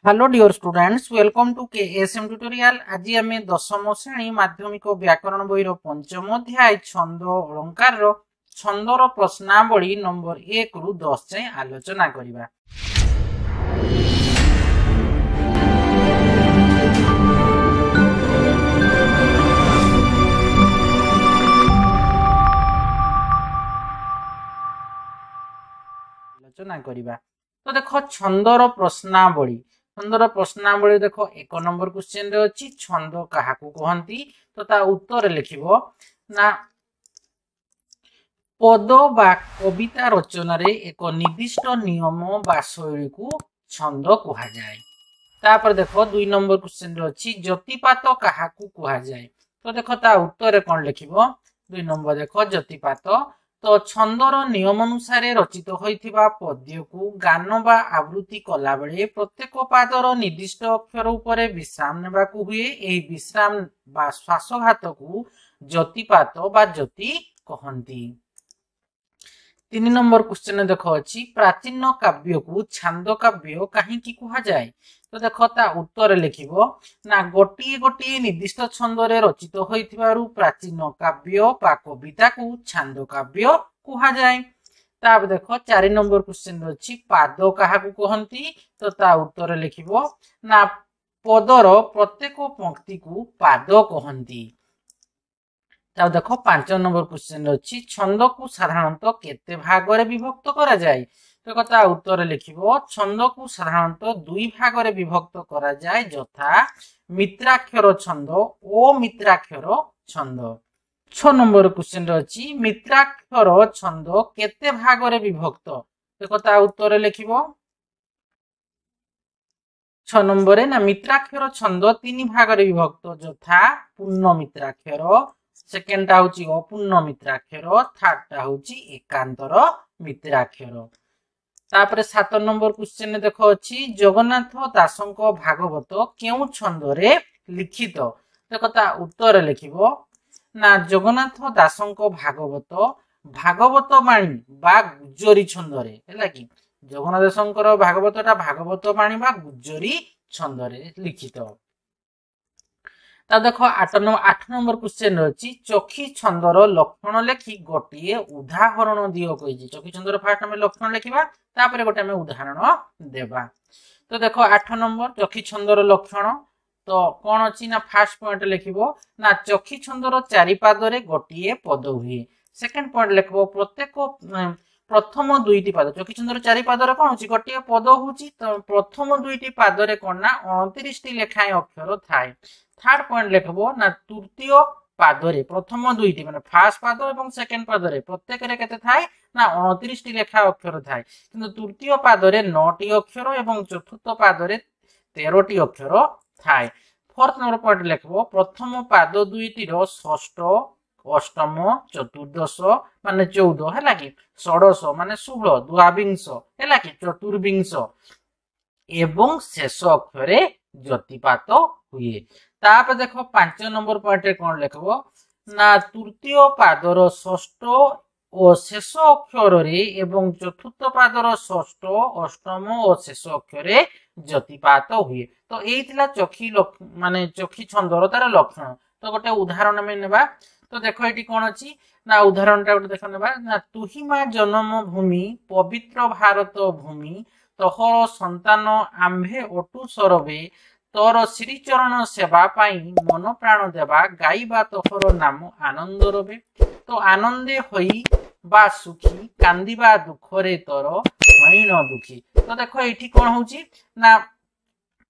Hello dear students, welcome to KSM tutorial. आज आम दशम श्रेणी माध्यमिक व्याकरण बही पंचम अध्याय छंद अलंकार छंदर प्रश्नावली नंबर 1 रु 10 जाए आलोचना करिबा। आलोचना करिबा। तो देखो छंदर प्रश्नावली प्रश्नावली देखो 1 नंबर क्वेश्चन रे अछि छंद काहाकू कहंती। तो ता उत्तर लिखिबो ना पद बा कविता रचना रे एक निर्दिष्ट नियम बा शैली को छंद कहा जाए। तापर देखो 2 नंबर क्वेश्चन रे अछि ज्योतिपात काहाकू कहा जाए। तो देखो ता उत्तर कोन लिखिबो 2 नंबर देखो ज्योतिपात तो छंदर नियम अनुसार रचित होइथिबा पद्य को गान बा आवृत्ति कला बेले प्रत्येक पादर निर्दिष्ट अक्षर उपरे विश्राम नेबा को हुए। एही विश्राम बा श्वासघात को ज्योतिपात बा ज्योति कहंती। 3 नंबर क्वेश्चन देखो अछि प्राचीन काव्य को छांद काव्य काहेकि कहा जाए। तो देखो ता उत्तर लिखिबो ना गोटी गोटी निर्दिष्ट छंद रे रचित होइथिबारु प्राचीन काव्य बा कविता को छांद काव्य कहा जाए। ताब देखो 4 नंबर क्वेश्चन अछि पाद काहाकू कहंती। तो ता उत्तर लिखिबो ना पदर प्रत्येक पंक्ति को पाद कहंती। ताब देखो 5 नंबर क्वेश्चन अछि छंद को साधारणतः केते भाग रे विभक्त करा जाए। तो कथा उत्तर लिखिबो छंद को साधारणतः 2 भाग रे विभक्त करा जाए यथा मित्राक्षर छंद ओ मित्राक्षर छंद। 6 नंबर क्वेश्चन अछि मित्राक्षर छंद केते भाग रे विभक्त। तो कथा उत्तर लिखिबो 6 नंबर ना मित्राक्षर छंद 3 भाग रे विभक्त यथा पूर्ण मित्राक्षर, सेकेंड टा होची अपूर्ण मित्राक्षर, थर्ड टा होची एकांतर मित्राक्षर। तापरे 7 नंबर क्वेश्चन देखो अछि जगन्नाथ दासंक भागवत केउ छंद रे लिखित। देखो ता उत्तर लिखिबो ना जगन्नाथ दासंक भागवत भागवत बाणी बा गुज्जरी छंद रे हैला कि जगन्नाथ दासंकर भागवतटा भागवत बाणी बा गुज्जरी छंद रे लिखित। ता देखो 8 नंबर क्वेश्चन अछि चखी छंदर लक्षण लेखि गोटिए उदाहरण दियो कहिजे। चखी छंदर फास्ट हम लक्षण लेखिबा तापरे गोटे हम उदाहरण देबा। तो देखो 8 नंबर चखी छंदर लक्षण तो कोन अछि ना फास्ट पॉइंट लिखिबो ना चखी छंदर चारि पादरे गोटिए पद हुए। सेकंड पॉइंट लिखबो प्रत्येक प्रथम दुईटी पाद चखी छंदर चारि पादरे कोन अछि गोटिए पद होछि। तो प्रथम दुईटी पादरे कोन ना 29 टी लेखाय अक्षर थाए। थर्ड पॉइंट लिखबो ना तृतीय पादरे प्रथम दुईटी माने फर्स्ट पाद एवं सेकंड पादरे प्रत्येक रे केते थाए ना 29 टी लेखा अक्षर थाए किंतु तृतीय पादरे 9 टी अक्षर एवं चतुर्थ पादरे 13 टी अक्षर थाए। फोर्थ नंबर पॉइंट लिखबो प्रथम पाद दुईटी रो षष्ठ अष्टम चतुर्दश माने 14 हैला कि षोडश माने 16 द्वाविंश हैला कि चतुर्विंश एवं शेष अक्षरे ज्योतिपात हुए। ताप देखो 5 नंबर पॉइंट रे कोन लिखबो ना तृतीय पादर षष्ठ और शेष अक्षर रे एवं चतुर्थ पादर षष्ठ अष्टम और शेष अक्षर रे ज्योतिपात हुए। तो एइतिला चखी माने चखी छंदर तार लक्षण। तो गोटे उदाहरण में नेबा। तो देखो एटी कोन अछि ना उदाहरण टा गोटे देखो नेबा ना तुहिमा जन्म भूमि पवित्र भारत भूमि तोहर संतान आम्भे अटु सरबे तोर श्रीचरण सेवा पाई मन प्राण देवा गाइबा तोहर नाम आनंद रबे। तो आनंदे होई बा सुखी कांदिबा दुखरे तोर महीन दुखी। तो देखो एठी कोन होउची ना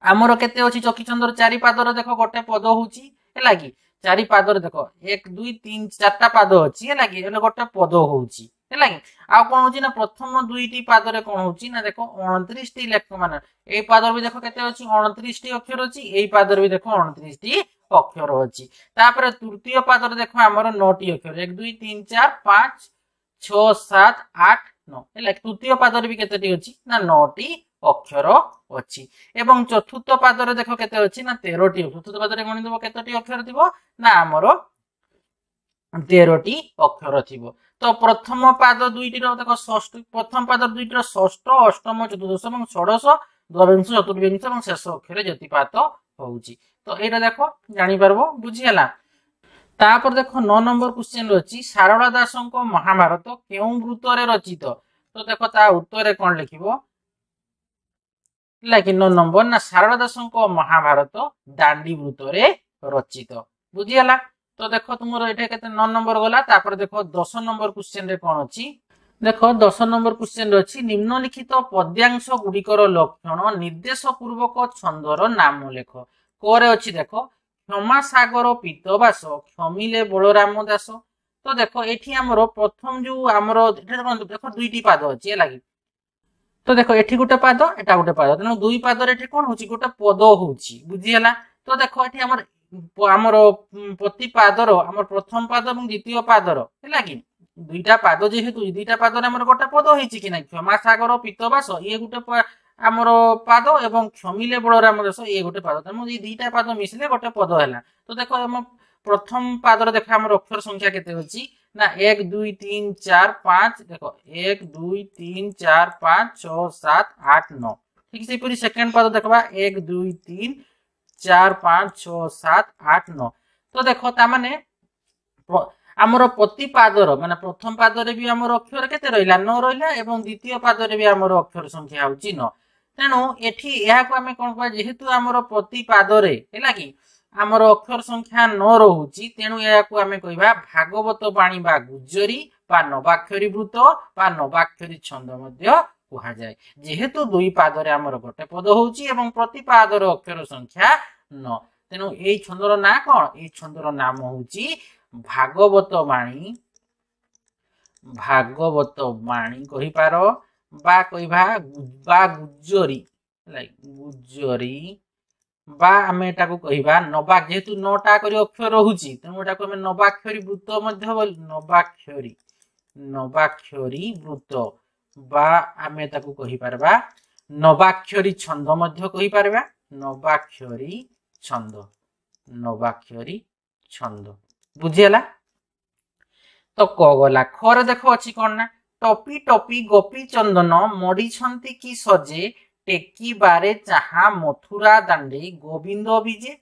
हमर केते अछि चखी छंदर चारि पादर देखो गोटे पद होउची हैला कि चारि पादर देखो 1 2 3 4टा पाद अछि हैला कि एले गोटे पद होउची हैला कि आ कोन होउची ना प्रथम दुईटी पादरे कोन होउची ना देखो 29 टी लेख माने ए पादर भी देखो केते अछि 29 टी अक्षर अछि ए पादर भी देखो 29 टी अक्षर अछि। तापर तृतीय पादर देखो हमर 9 टी अक्षर 1 2 3 4 5 6 7 8 9 हैला तृतीय पादर भी केते टी अछि ना 9 टी अक्षर अछि एवं चतुर्थ पादरे देखो केते अछि ना 13 टी। चतुर्थ पादरे गणि देबो केते टी अक्षर दिबो ना हमर 13 टी अक्षर थिबो। तो प्रथम पाद दुईटी रो देखो षष्ठ प्रथम पाद दुईटी रो षष्ठ अष्टम चतुर्दश एवं षोडश द्वंश चतुर्विंश और शेष अक्षर ज्योतिपात होउची। तो एटा देखो जानि परबो बुझी हला। तापर देखो 9 नंबर क्वेश्चन अछि शारदा दासଙ୍କ महाभारत केउ वृत्तरे रचित। तो देखो ता उत्तरे कोन लिखिबो लाइक 9 नंबर ना शारदा दासଙ୍କ महाभारत दांडी वृत्तरे रचित बुझी हला। तो देखो तुमरो एठे केते 9 नंबर गला। तापर देखो 10 नंबर क्वेश्चन रे कोन अछि देखो 10 नंबर क्वेश्चन रे अछि निम्नलिखित पद्यांश गुडिकर लक्षण निर्देश पूर्वक छंदर नाम लेख। कोरे अछि देखो क्षमा सागर पीतवास क्षमिले बलराम दास। तो देखो एठी हमरो प्रथम जो हमरो देखो दुईटी पाद अछि हे लागि। तो देखो एठी गोटे पाद एटा गोटे पाद तनो दुई पाद रे एठी कोन होछि गोटे पद होछि बुझी हला। तो देखो एठी हमर प्रति पादर हमर प्रथम पाद और द्वितीय पादर हे लागि दुईटा पाद जेहेतु दुईटा पाद रे हमर गोटे पद होइछि कि नै क्षमा सागर पीतवास ये गोटे आमर पाद एवं क्षमिले बलराम दास ये गोटे पाद तनो ये दुईटा पाद मिसले गोटे पद हैला। तो देखो हम प्रथम पादर देखा हमर अक्षर संख्या केते होछि ना 1 2 3 4 5 देखो 1 2 3 4 5 6 7 8 9 ठीक से पूरी सेकंड पाद देखबा 1 2 3 4 5 6 7 8 9। तो देखो ता माने हमर प्रति पादर माने प्रथम पादरे भी हमर अक्षर केते रहिला 9 रहिला एवं द्वितीय पादरे भी हमर अक्षर संख्या होछि 9। तेनु एठी एहा को हमें कोन कहबा जेहेतु हमर प्रति पादरे हैला कि हमर अक्षर संख्या 9 रहुछि तेनु एहा को हमें कहबा भागवत बाणी बा गुज्जरी बा नवाक्षरी वृत्त बा नवाक्षरी छंद मध्य कुहा जाय। जेहेतु दुई पादरे हमर गोटे पद होछि एवं प्रति पादर अक्षर संख्या 9 तेनु एई छंदर ना कोन एई छंदर नाम होछि भागवत बाणी कहि पारो बा कहिबा बा गुज्जरी लाइक गुज्जरी बा आमे एटा को कहिबा नवा जेहेतु 9टा करी अक्षर रहुछि तेनु एटा को हमें नवाक्षरी वृत्त मध्य बोल नवाक्षरी वृत्त बा आमे एटा को कहि पारबा नवाक्षरी छंद मध्य कहि पारबा नवाक्षरी छंद बुझियला। तो कगला खरे देखो अछि कोन ना टपी टपी गोपी चंदन मडी छंती की सजे टेकी बारे चाहा मथुरा दांडी गोविंद विजे।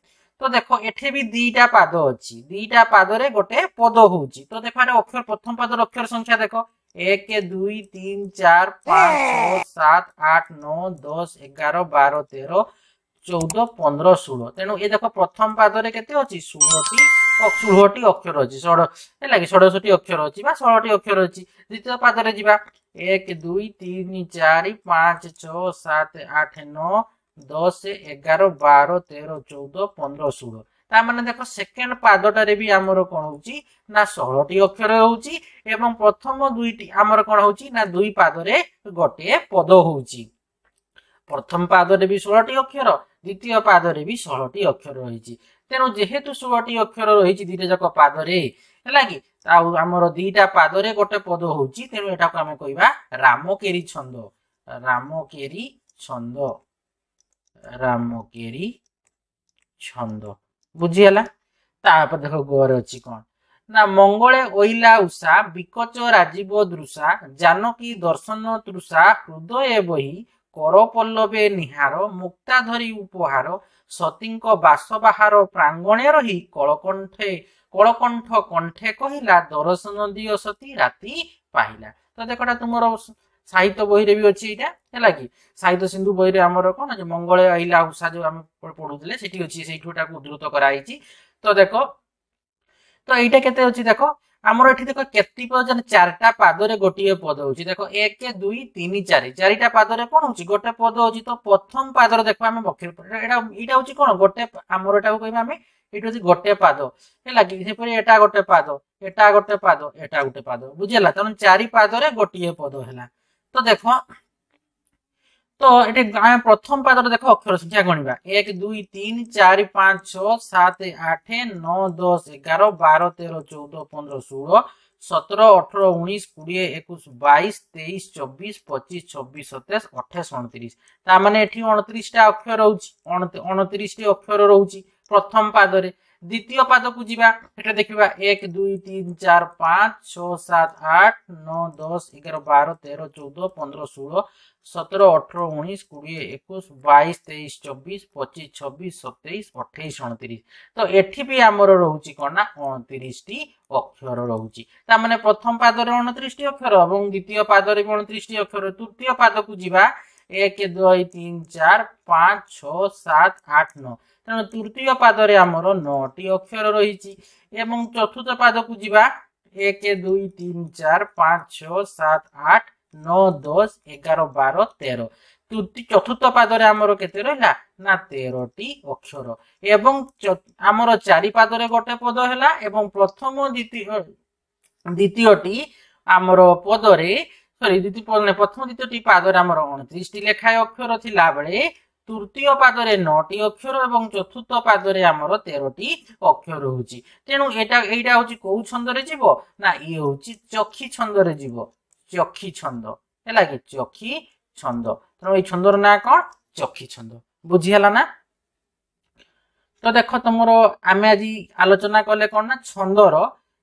तो देखो एठे भी दीटा पाद अछि दीटा पादरे गोटे पद होउची। तो देखो एटा अक्षर प्रथम पादर अक्षर संख्या देखो 1 2 3 4 5 6 7 8 9 10 11 12 13 14 15 16 तेनु ए देखो प्रथम पादरे केते अछि 16टी अक्षर अछि 66 अक्षर अछि बा 16टी अक्षर अछि। द्वितीय पादरे जिबा 1 2 3 4 5 6 7 8 9 10 11 12 13 14 15 16 ता माने देखो सेकंड पादटारे भी हमर कोन होउची ना 16टी अक्षर होउची एवं प्रथम दुईटी हमर कोन होउची ना दुई पादरे गोटे पद होउची। प्रथम पादरे भी 16टी अक्षर द्वितीय पादरे भी 16टी अक्षर रहिची तेनु जेहेतु 16टी अक्षर रहिची दीटा जक पादरे हैला कि हमर दीटा पादरे गोटे पद होउची तेनु एटा को हमें कहबा रामकेरी छंद बुझियला। तापर देखो गोरे अछि कोन ना मंगळे ओइला उषा विकच राजीव दृषा जानकी दर्शन तृषा हृदय बही कर पल्लवे निहार मुक्ता धरी उपहार सतींक बास बाहार प्रांगणे रही कलकंठ कंठे कहिला दर्शन दियो सती राती पाहिला। तो देखोटा तुमरो साहित्य बही रे भी अछि एटा हैला कि साहित्य सिंधु बही रे हमर कोन जे मंगळे अहिला उषा जो हम पढुतले सेठी अछि सेठोटा को उद्धृत कराइछि। तो देखो तो एटा केते अछि देखो हमर एठी देखो केति पद चारटा पादरे गोटिए पद होछि देखो 1 2 3 4 चारटा पादरे कोन होछि गोटे पद होछि। तो प्रथम पादरे देखो हम बखिर एटा होछि कोन गोटे हमर एटा को कहबा हम एटा होछि गोटे पाद हैला कि से परे एटा गोटे पाद एटा गोटे पाद एटा गोटे पाद बुझियला तन चारि पादरे गोटिए पद हैला। तो देखो तो एटे प्रथम पादरे देखो अक्षर संख्या गणिबा 1 2 3 4 5 6 7 8 9 10 11 12 13 14 15 16 17 18 19 20 21 22 23 24 25 26 27 28 29 ता माने एठी 29 टा अक्षर रहउची 29 टी अक्षर रहउची प्रथम पादरे द्वितीय पाद को जीवा एटा देखिबा 1 2 3 4 5 6 7 8 9 10 11 12 13 14 15 16 17 18 19 20 21 22 23 24 25 26 27 28 29 तो एठी भी हमर रहउची कोन ना 29 टी अक्षर रहउची ता माने प्रथम पाद रे 29 टी अक्षर एवं द्वितीय पाद रे 29 टी अक्षर तृतीय पाद को जीवा 1 2 3 4 5 6 7 8 9 तेणु तृतीय पाद रे हमर 9 टी अक्षर रहिची एवं चतुर्थ पाद को जीवा 1 2 3 4 5 6 7 8 9 10 11 12 13 चतुर्थ पाद रे हमर केते रहला ना 13 टी अक्षर एवं हमर चारि पाद रे गोटे पद हैला एवं प्रथम द्वितीय टी हमर पद रे सॉरी द्वितीय पद ने प्रथम द्वितीय टी पाद रे हमर 29 टी लेखाय अक्षर थिला बेले तृतीय पाद रे 9 टी अक्षर एवं चतुर्थ पाद रे हमर 13 टी अक्षर होउची तेनु एटा होची को छंद रे जीवो ना ई होची चखी छंद रे जीवो चखी छंद हैला कि चखी छंद तेनु ए छंदर ना कोन चखी छंद बुझी हला ना तो देखो तुमरो आमे आज आलोचना कले कोन ना छंदर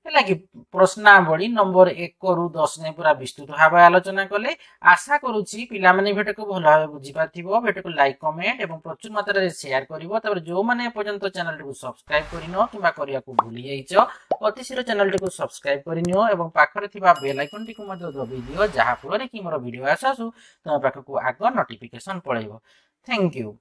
हैला कि प्रश्नावली नंबर 1 रु 10 ने पूरा विस्तृत भाव आलोचना कले आशा करूची पिला माने भेट को भलो भाव बुझी पाथिबो भेट को लाइक कमेंट एवं प्रचुर मात्रा रे शेयर करिवो तबर जो माने पर्यंत चैनल को सब्सक्राइब करिनो किबा करिया को भूली जाइछो अति शीघ्र चैनल को सब्सक्राइब करिनियो एवं पाखरे थिबा बेल आइकन टी को मध्य दबाइ दियो जहा फଳରେ कि मोर वीडियो आसासु तम पाख को आगो नोटिफिकेशन पळैबो थैंक यू।